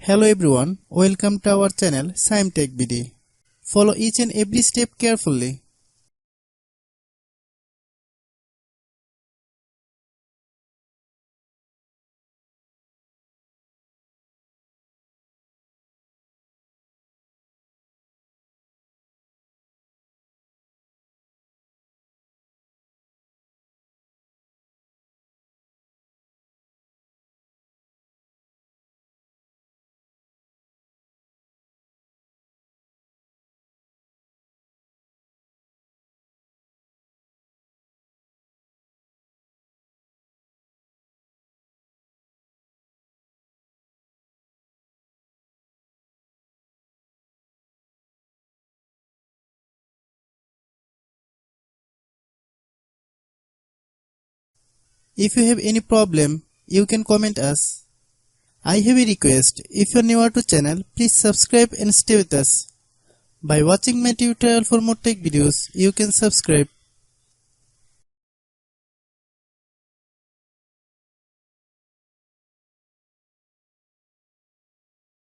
Hello everyone, welcome to our channel Shaem TechBD. Follow each and every step carefully. If you have any problem, you can comment us. I have a request, if you are new to channel, please subscribe and stay with us. By watching my tutorial for more tech videos, you can subscribe.